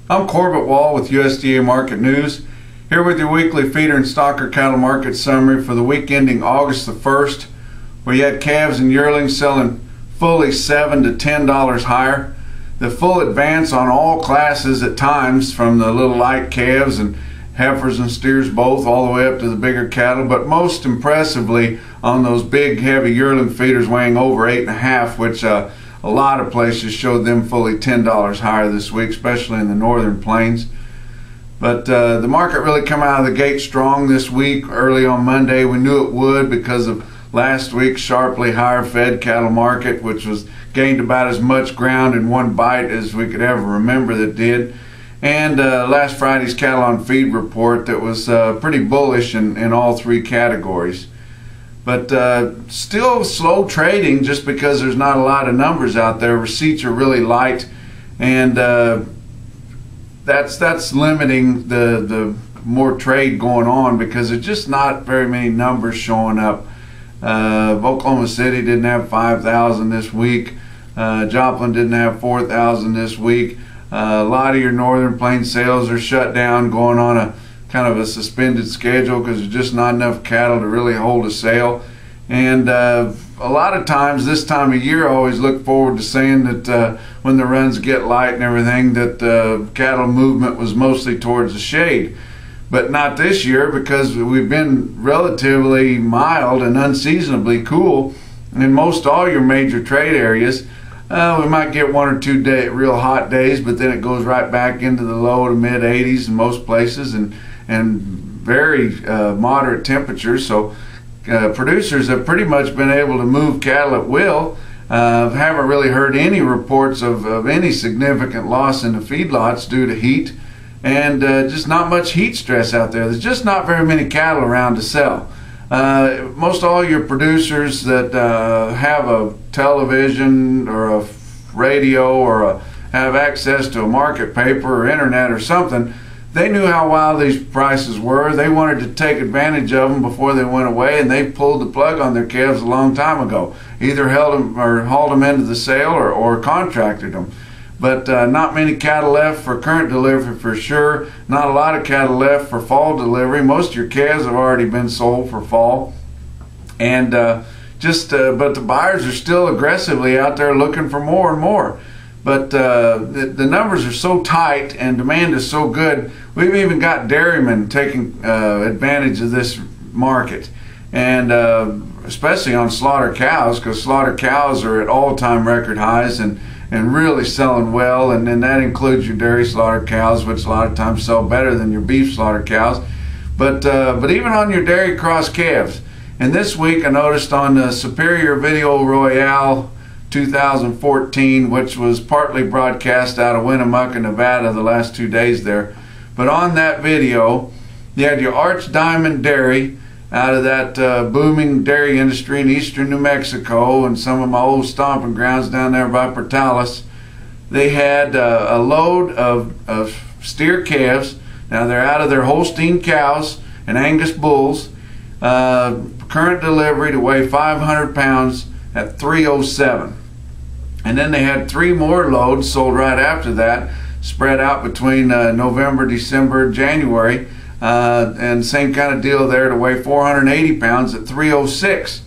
I'm Corbett Wall with USDA Market News, here with your weekly feeder and stocker cattle market summary for the week ending August the 1st, where you had calves and yearlings selling fully $7 to $10 higher. The full advance on all classes at times, from the little light calves and heifers and steers both, all the way up to the bigger cattle, but most impressively on those big heavy yearling feeders weighing over 8.5, which a lot of places showed them fully $10 higher this week, especially in the northern plains. But the market really come out of the gate strong this week. Early on Monday, we knew it would because of last week's sharply higher fed cattle market, which was gained about as much ground in one bite as we could ever remember that did. And last Friday's cattle on feed report that was pretty bullish in all three categories. But still slow trading just because there's not a lot of numbers out there. Receipts are really light, and that's limiting the more trade going on because there's just not very many numbers showing up. Oklahoma City didn't have 5,000 this week. Joplin didn't have 4,000 this week. A lot of your northern plains sales are shut down, going on a kind of a suspended schedule because there's just not enough cattle to really hold a sale. And a lot of times this time of year, I always look forward to saying that when the runs get light and everything, that cattle movement was mostly towards the shade. But not this year, because we've been relatively mild and unseasonably cool in most all your major trade areas. We might get 1 or 2 real hot days, but then it goes right back into the low to mid 80s in most places, and very moderate temperatures. So producers have pretty much been able to move cattle at will. Haven't really heard any reports of any significant loss in the feedlots due to heat, and just not much heat stress out there. There's just not very many cattle around to sell. Most all your producers that have a television or a radio or have access to a market paper or internet or something, they knew how wild these prices were. They wanted to take advantage of them before they went away, and they pulled the plug on their calves a long time ago. Either held them or hauled them into the sale or contracted them. But not many cattle left for current delivery for sure. Not a lot of cattle left for fall delivery. Most of your calves have already been sold for fall. And but the buyers are still aggressively out there looking for more and more. But the numbers are so tight and demand is so good, we've even got dairymen taking advantage of this market. And especially on slaughter cows, because slaughter cows are at all-time record highs and really selling well, and then that includes your dairy slaughter cows, which a lot of times sell better than your beef slaughter cows. But even on your dairy cross calves. And this week I noticed on the Superior Video Royale 2014, which was partly broadcast out of Winnemucca, Nevada the last 2 days there. But on that video, you had your Arch Diamond Dairy out of that booming dairy industry in eastern New Mexico and some of my old stomping grounds down there by Portales. They had a load of steer calves. Now they're out of their Holstein cows and Angus bulls. Current delivery to weigh 500 pounds at $307. And then they had 3 more loads sold right after that, spread out between November, December, January. And same kind of deal there to weigh 480 pounds at $306.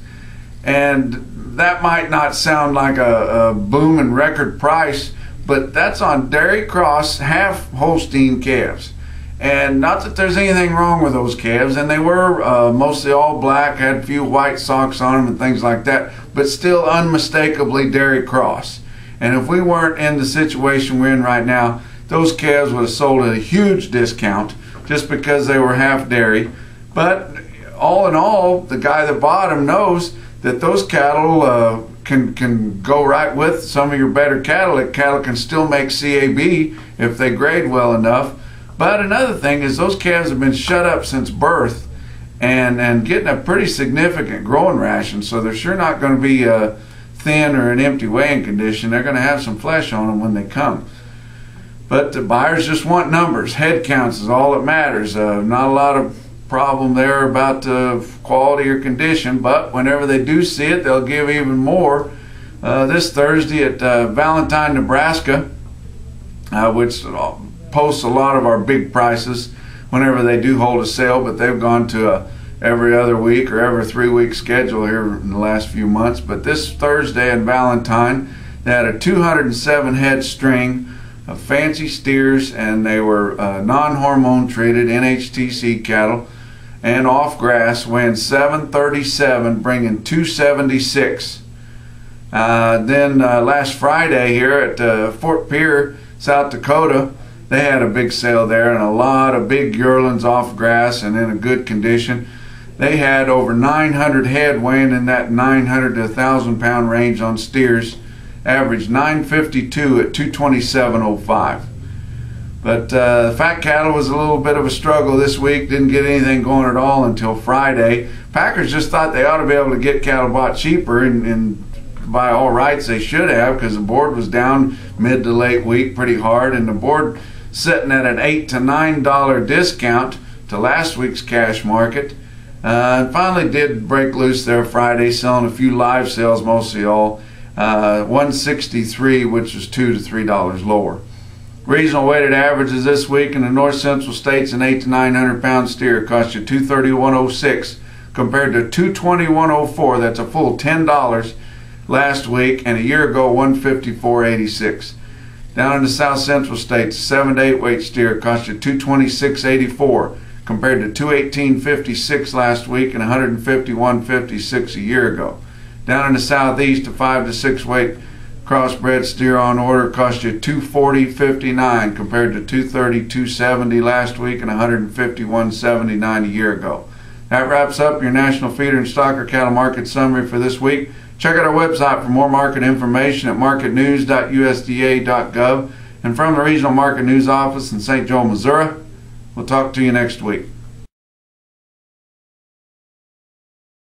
And that might not sound like a booming record price, but that's on dairy cross half Holstein calves. And not that there's anything wrong with those calves, and they were mostly all black, had a few white socks on them and things like that, but still unmistakably dairy cross. And if we weren't in the situation we're in right now, those calves would have sold at a huge discount just because they were half dairy. But all in all, the guy that bought them knows that those cattle can go right with some of your better cattle. That cattle can still make CAB if they grade well enough. But another thing is those calves have been shut up since birth and getting a pretty significant growing ration, so they're sure not going to be thin or in empty weighing condition. They're going to have some flesh on them when they come. But the buyers just want numbers. Head counts is all that matters. Not a lot of problem there about quality or condition, but whenever they do see it, they'll give even more. This Thursday at Valentine, Nebraska, which posts a lot of our big prices whenever they do hold a sale, but they've gone to a every other week or every 3-week schedule here in the last few months. But this Thursday and Valentine, they had a 207 head string of fancy steers, and they were non-hormone treated NHTC cattle and off grass, weighing 737, bringing 276. Then last Friday here at Fort Pierre, South Dakota, they had a big sale there, and a lot of big yearlings off grass and in a good condition. They had over 900 head weighing in that 900 to 1,000 pound range on steers, averaged 952 at 227.05. But fat cattle was a little bit of a struggle this week. Didn't get anything going at all until Friday. Packers just thought they ought to be able to get cattle bought cheaper, and by all rights they should have, because the board was down mid to late week pretty hard, and the board sitting at an $8 to $9 discount to last week's cash market. And finally did break loose there Friday, selling a few live sales, mostly all 163, which is $2 to $3 lower. Regional weighted averages this week in the north central states, an 800 to 900 pound steer cost you $231.06 compared to $221.04. That's a full $10 last week, and a year ago $154.86. Down in the south central states, 7 to 8 weight steer cost you $226.84 compared to $218.56 last week and $151.56 a year ago. Down in the southeast, a 5 to 6 weight crossbred steer on order cost you $240.59 compared to $230.270 last week and $151.79 a year ago. That wraps up your National Feeder and Stocker Cattle Market Summary for this week. Check out our website for more market information at marketnews.usda.gov. And from the Regional Market News Office in St. Joe, Missouri, we'll talk to you next week.